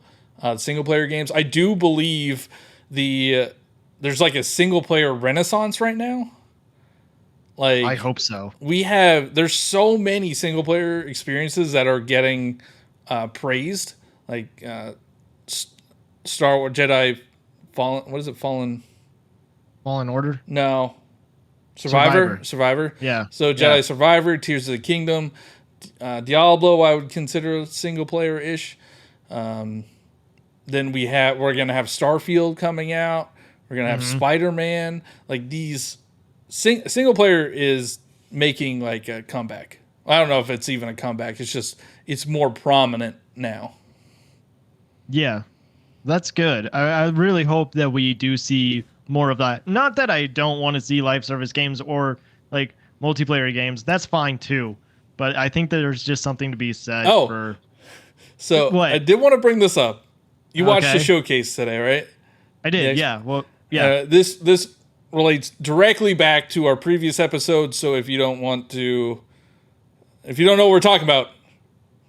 single player games. I do believe there's like a single player renaissance right now. Like I hope so. There's so many single player experiences that are getting praised, like Star Wars Jedi Fallen. What is it? Fallen Order? No. Survivor. Yeah. So Jedi Survivor, Tears of the Kingdom, Diablo, I would consider single player ish. Then we're gonna have Starfield coming out. We're gonna have Spider-Man. Like these single player is making like a comeback. I don't know if it's even a comeback. It's more prominent now. Yeah, that's good. I really hope that we do see more of that. Not that I don't want to see live service games or like multiplayer games. That's fine too. But I think that there's just something to be said Oh, for so I what? did want to bring this up. You watched the Okay. showcase today, right? I did. Yes. Yeah. Well, yeah. This relates directly back to our previous episode. So if you don't want to, if you don't know what we're talking about,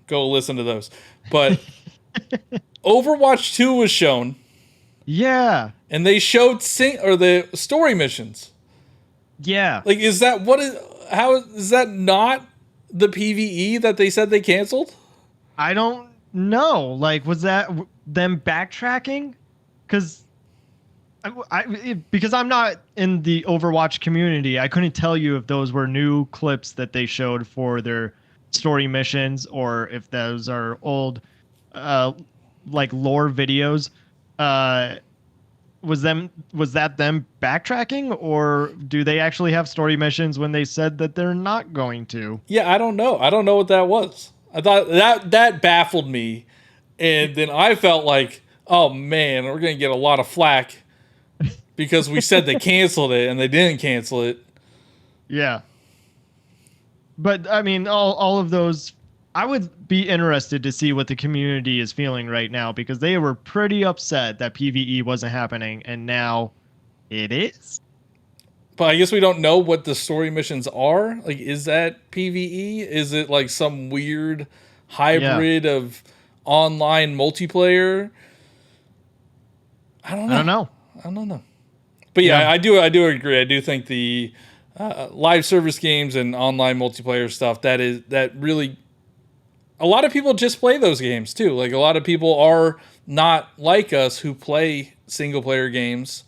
go listen to those. But Overwatch 2 was shown, Yeah. and they showed the story missions. Yeah. Like, is that what is? How is that not the PVE that they said they canceled? I don't know. Like, was that them backtracking? Because because I'm not in the Overwatch community, I couldn't tell you if those were new clips that they showed for their story missions or if those are old, uh, like lore videos. Uh, was that them backtracking, or do they actually have story missions when they said that they're not going to? Yeah, I don't know. I don't know what that was. I thought that baffled me, and then I felt like, oh man, we're gonna get a lot of flack because we said they canceled it and they didn't cancel it. Yeah. But I mean, all of those, I would be interested to see what the community is feeling right now because they were pretty upset that PvE wasn't happening, and now it is. But I guess we don't know what the story missions are. Like, is that PvE? Is it like some weird Yeah. hybrid of online multiplayer? I don't I know. don't know. I don't know. But yeah, Yeah. I do agree. I do think the live service games and online multiplayer stuff that really a lot of people just play those games too. Like a lot of people are not like us who play single player games.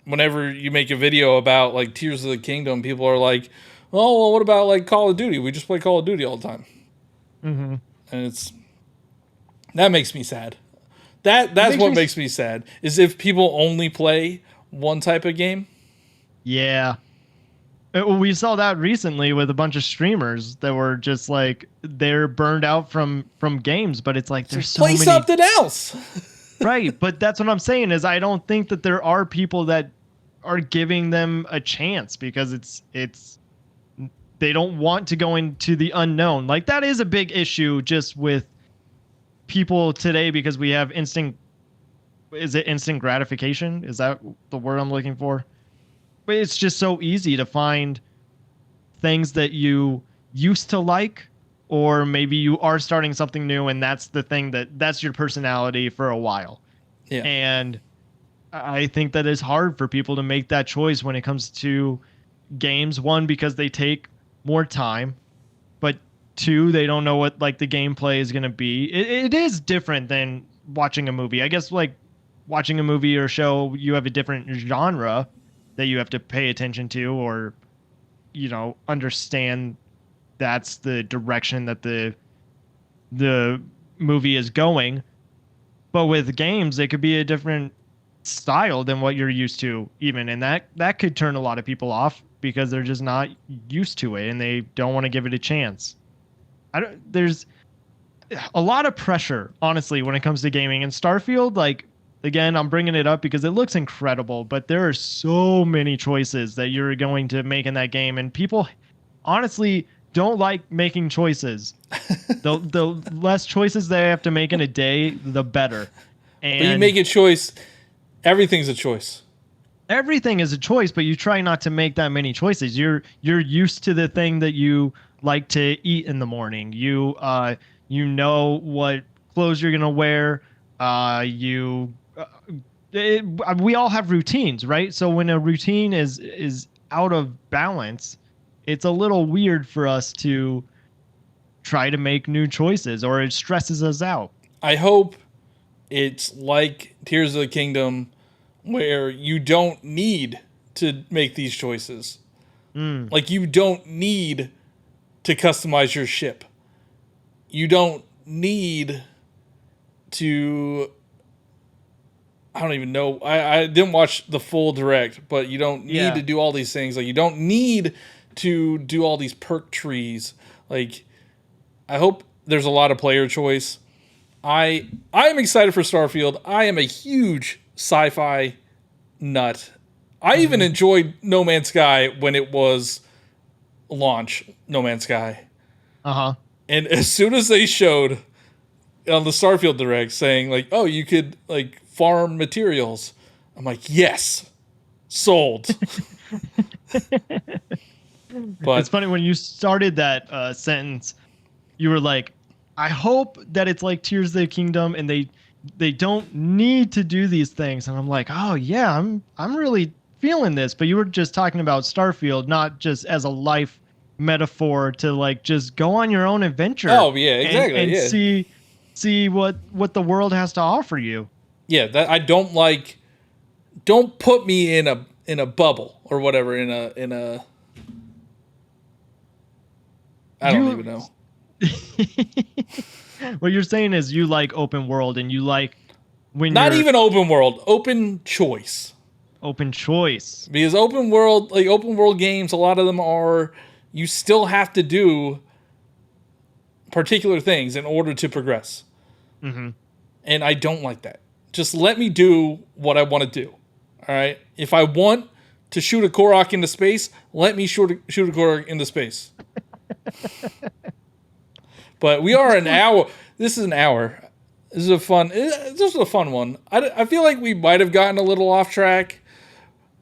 Whenever you make a video about like Tears of the Kingdom, people are like, "Oh, well, what about like Call of Duty? We just play Call of Duty all the time," Mm-hmm. and that makes me sad. That's what makes me sad is if people only play one type of game. Yeah. We saw that recently with a bunch of streamers that were just like they're burned out from games, but it's like there's so Play many. something else. Right, but that's what I'm saying is I don't think that there are people that are giving them a chance because it's they don't want to go into the unknown. Like that is a big issue just with people today because we have instant gratification? Is that the word I'm looking for? But it's just so easy to find things that you used to like, or maybe you are starting something new and that's the thing that's your personality for a while. Yeah. And I think that it's hard for people to make that choice when it comes to games. One, because they take more time, but two, they don't know what like the gameplay is going to be. It is different than watching a movie. I guess like watching a movie or show, you have a different genre that you have to pay attention to or understand that's the direction that the movie is going. But with games, it could be a different style than what you're used to even, and that could turn a lot of people off because they're just not used to it and they don't want to give it a chance. There's a lot of pressure honestly when it comes to gaming, and Starfield, like, again, I'm bringing it up because it looks incredible, but there are so many choices that you're going to make in that game, and people honestly don't like making choices. The less choices they have to make in a day, the better. And But you make a choice, everything's a choice. everything is a choice, but you try not to make that many choices. You're used to the thing that you like to eat in the morning. You know what clothes you're gonna wear. We all have routines, right? So when a routine is out of balance, it's a little weird for us to try to make new choices, or it stresses us out. I hope it's like Tears of the Kingdom where you don't need to make these choices. Like you don't need to customize your ship. You don't need to I don't even know. I didn't watch the full direct, but you don't need to do all these things. Like you don't need to do all these perk trees. Like I hope there's a lot of player choice. I am excited for Starfield. I am a huge sci-fi nut. I even enjoyed No Man's Sky when it was launch. No Man's Sky. And as soon as they showed on the Starfield Direct saying like, oh, you could like farm materials, I'm like, yes, sold. But it's funny when you started that sentence, you were like, I hope that it's like Tears of the Kingdom and they don't need to do these things. And I'm like, oh yeah, I'm really feeling this. But you were just talking about Starfield, not just as a life metaphor to like just go on your own adventure. Oh yeah, exactly. And see what the world has to offer you. Yeah, that I don't like. Don't put me in a bubble or whatever in a. I don't even know. What you're saying is you like open world and you like when not you're even open world, open choice. Open choice. Because open world games, a lot of them are you still have to do particular things in order to progress. Mm-hmm. And I don't like that. Just let me do what I want to do. All right? If I want to shoot a Korok into space, let me shoot a Korok into space. But we are an hour. This is an hour. This is a fun one. I feel like we might have gotten a little off track.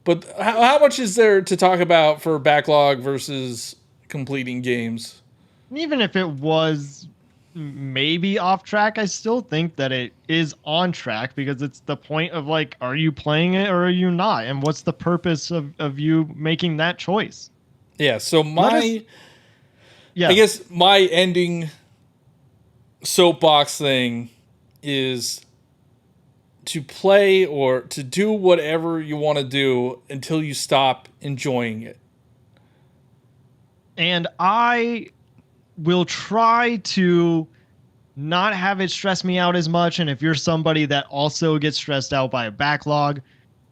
But how much is there to talk about for backlog versus completing games? Even if it was maybe off track, I still think that it is on track because it's the point of like, are you playing it or are you not? And what's the purpose of you making that choice? Yeah, so I guess my ending soapbox thing is to play or to do whatever you want to do until you stop enjoying it. And I will try to not have it stress me out as much. And if you're somebody that also gets stressed out by a backlog,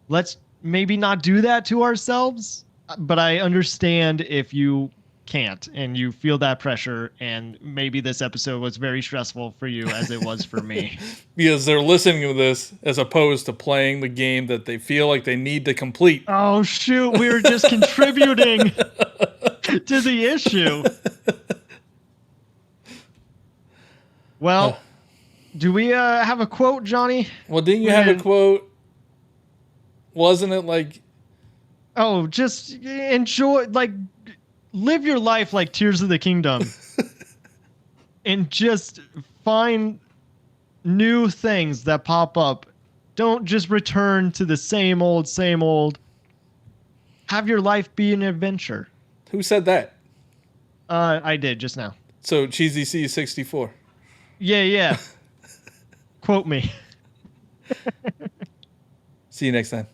let's maybe not do that to ourselves. But I understand if you can't and you feel that pressure, and maybe this episode was very stressful for you as it was for me. Because they're listening to this as opposed to playing the game that they feel like they need to complete. Oh shoot, we were just contributing to the issue. Well, do we have a quote, Johnny? Well, didn't you have a quote? Wasn't it like, oh, just enjoy, like, live your life like Tears of the Kingdom. And just find new things that pop up. Don't just return to the same old, same old. Have your life be an adventure. Who said that? I did just now. So, Cheesy C64. Yeah. Quote me. See you next time.